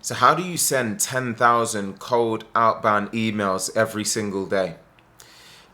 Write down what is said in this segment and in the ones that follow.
So how do you send 10,000 cold outbound emails every single day?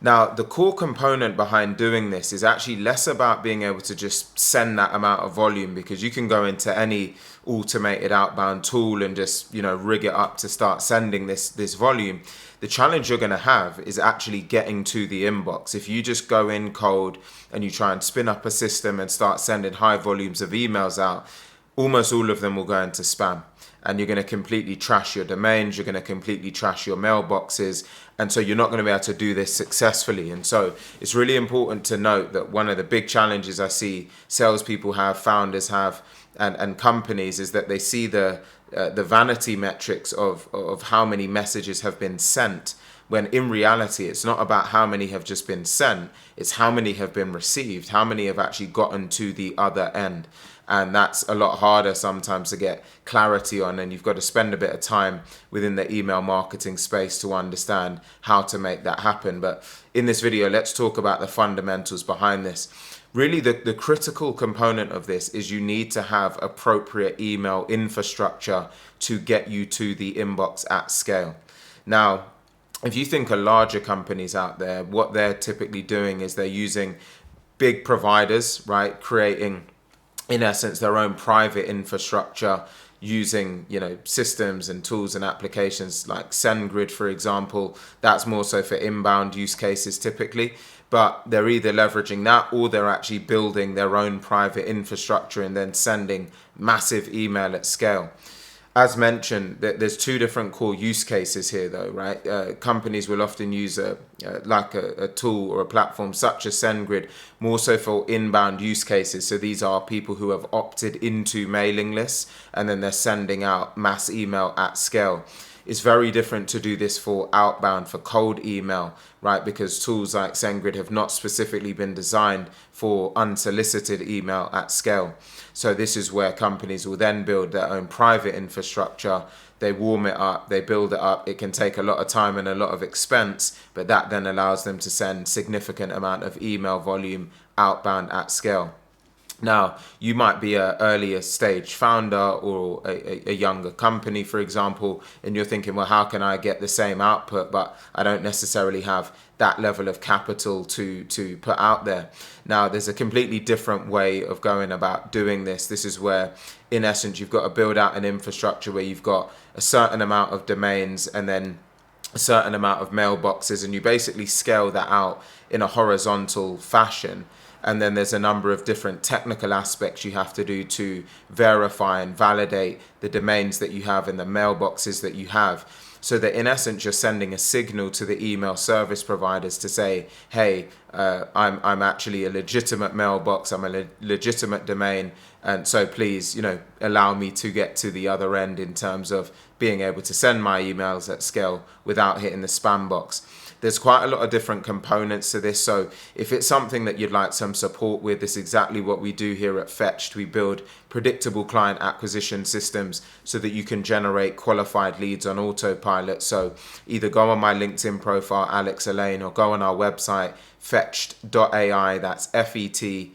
Now, the core component behind doing this is actually less about being able to just send that amount of volume, because you can go into any automated outbound tool and just, rig it up to start sending this volume. The challenge you're going to have is actually getting to the inbox. If you just go in cold and you try and spin up a system and start sending high volumes of emails out, almost all of them will go into spam. And you're going to completely trash your domains, you're going to completely trash your mailboxes, and so you're not going to be able to do this successfully. And so it's really important to note that one of the big challenges I see salespeople have, founders have, and companies, is that they see the vanity metrics of how many messages have been sent, when in reality it's not about how many have just been sent, it's how many have been received, how many have actually gotten to the other end. And that's a lot harder sometimes to get clarity on, and you've got to spend a bit of time within the email marketing space to understand how to make that happen. But in this video, let's talk about the fundamentals behind this. Really, the critical component of this is you need to have appropriate email infrastructure to get you to the inbox at scale. Now, if you think of larger companies out there, what they're typically doing is they're using big providers, right? Creating, in essence, their own private infrastructure using, systems and tools and applications like SendGrid, for example. That's more so for inbound use cases typically, but they're either leveraging that or they're actually building their own private infrastructure and then sending massive email at scale. As mentioned, there's two different core use cases here, though, right? Companies will often use a tool or a platform such as SendGrid more so for inbound use cases. So these are people who have opted into mailing lists and then they're sending out mass email at scale. It's very different to do this for outbound, for cold email, right? Because tools like SendGrid have not specifically been designed for unsolicited email at scale. So this is where companies will then build their own private infrastructure. They warm it up, they build it up. It can take a lot of time and a lot of expense, but that then allows them to send significant amount of email volume outbound at scale. Now, you might be an earlier stage founder or a younger company, for example, and you're thinking, well, how can I get the same output, but I don't necessarily have that level of capital to put out there. Now, there's a completely different way of going about doing this. This is where, in essence, you've got to build out an infrastructure where you've got a certain amount of domains and then a certain amount of mailboxes, and you basically scale that out in a horizontal fashion. And then there's a number of different technical aspects you have to do to verify and validate the domains that you have and the mailboxes that you have. So that in essence, you're sending a signal to the email service providers to say, hey, I'm actually a legitimate mailbox, I'm a legitimate domain, and so please, allow me to get to the other end in terms of being able to send my emails at scale without hitting the spam box. There's quite a lot of different components to this, so if it's something that you'd like some support with, this is exactly what we do here at Fetched. We build predictable client acquisition systems so that you can generate qualified leads on autopilot. So either go on my LinkedIn profile, Alleyne, or go on our website, fetched.ai, that's FETCHED.ai.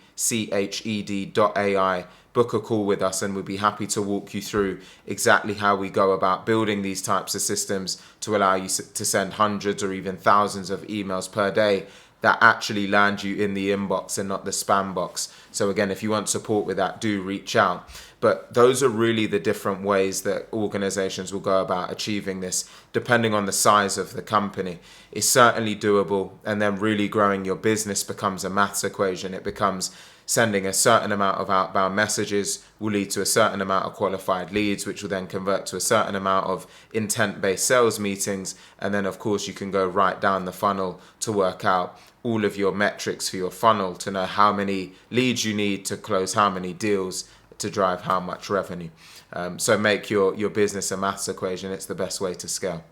Book a call with us and we'll be happy to walk you through exactly how we go about building these types of systems to allow you to send hundreds or even thousands of emails per day that actually land you in the inbox and not the spam box. So again, if you want support with that, do reach out. But those are really the different ways that organizations will go about achieving this, depending on the size of the company. It's certainly doable, and then really growing your business becomes a maths equation. It becomes sending a certain amount of outbound messages will lead to a certain amount of qualified leads, which will then convert to a certain amount of intent-based sales meetings. And then, of course, you can go right down the funnel to work out all of your metrics for your funnel to know how many leads you need to close how many deals to drive how much revenue. So make your business a maths equation. It's the best way to scale.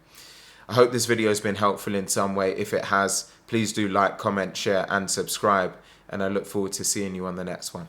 I hope this video has been helpful in some way. If it has, please do like, comment, share, and subscribe. And I look forward to seeing you on the next one.